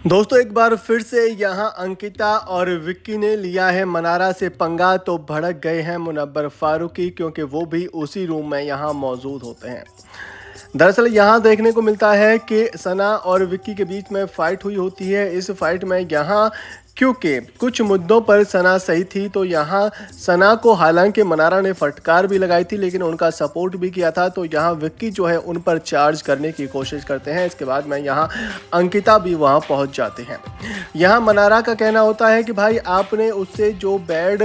दोस्तों एक बार फिर से यहाँ अंकिता और विक्की ने लिया है मनारा से पंगा। तो भड़क गए हैं मुनव्वर फारूकी, क्योंकि वो भी उसी रूम में यहाँ मौजूद होते हैं। दरअसल यहाँ देखने को मिलता है कि सना और विक्की के बीच में फाइट हुई होती है। इस फाइट में यहाँ क्योंकि कुछ मुद्दों पर सना सही थी, तो यहाँ सना को हालांकि मनारा ने फटकार भी लगाई थी, लेकिन उनका सपोर्ट भी किया था। तो यहाँ विक्की जो है उन पर चार्ज करने की कोशिश करते हैं। इसके बाद में यहाँ अंकिता भी वहाँ पहुँच जाते हैं। यहाँ मनारा का कहना होता है कि भाई आपने उससे जो बेड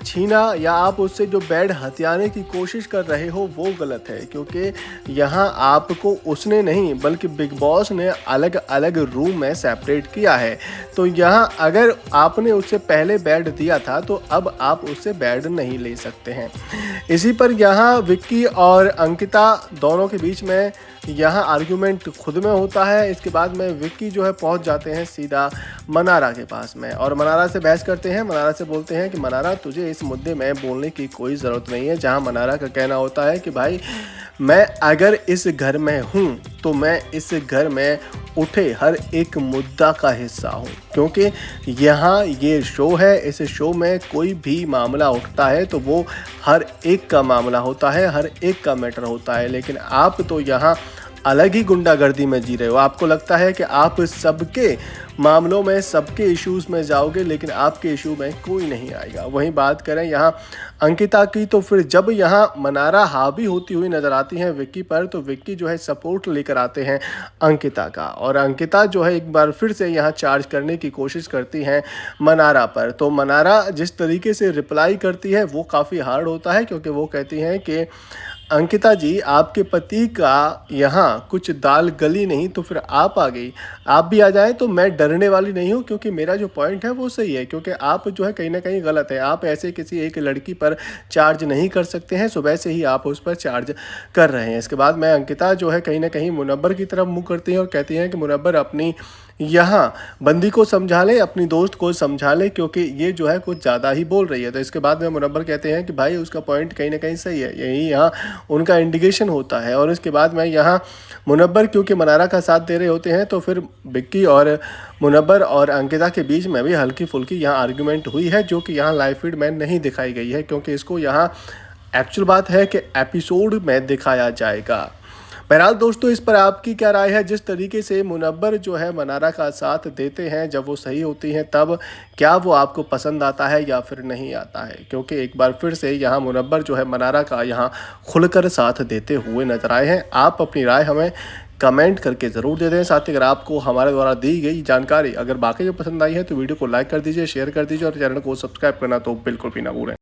छीना या आप उससे जो बेड हथियाने की कोशिश कर रहे हो वो गलत है, क्योंकि यहाँ आपको उसने नहीं बल्कि बिग बॉस ने अलग अलग रूम में सेपरेट किया है। तो यहाँ अगर आपने उससे पहले बेड दिया था तो अब आप उससे बेड नहीं ले सकते हैं। इसी पर यहाँ विक्की और अंकिता दोनों के बीच में यहाँ आर्ग्यूमेंट खुद में होता है। इसके बाद में विक्की जो है पहुँच जाते हैं सीधा मनारा के पास में और मनारा से बहस करते हैं। मनारा से बोलते हैं कि मनारा तुझे इस मुद्दे में बोलने की कोई ज़रूरत नहीं है। जहाँ मनारा का कहना होता है कि भाई मैं अगर इस घर में हूँ तो मैं इस घर में उठे हर एक मुद्दा का हिस्सा हूँ, क्योंकि यहाँ ये शो है। इस शो में कोई भी मामला उठता है तो वो हर एक का मामला होता है, हर एक का मैटर होता है। लेकिन आप तो यहाँ अलग ही गुंडागर्दी में जी रहे हो। आपको लगता है कि आप सबके मामलों में सबके इश्यूज़ में जाओगे, लेकिन आपके इशू में कोई नहीं आएगा। वहीं बात करें यहाँ अंकिता की, तो फिर जब यहाँ मनारा हावी होती हुई नज़र आती हैं विक्की पर, तो विक्की जो है सपोर्ट लेकर आते हैं अंकिता का, और अंकिता जो है एक बार फिर से यहाँ चार्ज करने की कोशिश करती हैं मनारा पर। तो मनारा जिस तरीके से रिप्लाई करती है वो काफ़ी हार्ड होता है, क्योंकि वो कहती हैं कि अंकिता जी आपके पति का यहाँ कुछ दाल गली नहीं तो फिर आप आ गई। आप भी आ जाएं तो मैं डरने वाली नहीं हूँ, क्योंकि मेरा जो पॉइंट है वो सही है। क्योंकि आप जो है कहीं ना कहीं गलत है। आप ऐसे किसी एक लड़की पर चार्ज नहीं कर सकते हैं। सुबह से ही आप उस पर चार्ज कर रहे हैं। इसके बाद मैं अंकिता जो है कहीं ना कहीं मुनव्वर की तरफ मुँह करती हैं और कहती हैं कि मुनव्वर अपनी यहाँ बंदी को समझा ले, अपनी दोस्त को समझा ले, क्योंकि ये जो है कुछ ज़्यादा ही बोल रही है। तो इसके बाद में मुनव्वर कहते हैं कि भाई उसका पॉइंट कहीं ना कहीं सही है। यही यहाँ उनका इंडिकेशन होता है। और इसके बाद में यहाँ मुनव्वर क्योंकि मनारा का साथ दे रहे होते हैं, तो फिर विक्की और मुनव्वर और अंकिता के बीच में भी हल्की फुल्की यहाँ आर्ग्यूमेंट हुई है, जो कि यहाँ लाइव फीड में नहीं दिखाई गई है, क्योंकि इसको यहाँ एक्चुअल बात है कि एपिसोड में दिखाया जाएगा। बहरहाल दोस्तों इस पर आपकी क्या राय है? जिस तरीके से मुनव्वर जो है मनारा का साथ देते हैं जब वो सही होती हैं, तब क्या वो आपको पसंद आता है या फिर नहीं आता है? क्योंकि एक बार फिर से यहाँ मुनव्वर जो है मनारा का यहाँ खुलकर साथ देते हुए नजर आए हैं। आप अपनी राय हमें कमेंट करके ज़रूर दे दें। साथ ही अगर आपको हमारे द्वारा दी गई जानकारी अगर बाकी जो पसंद आई है तो वीडियो को लाइक कर दीजिए, शेयर कर दीजिए और चैनल को सब्सक्राइब करना तो बिल्कुल भी ना भूलें।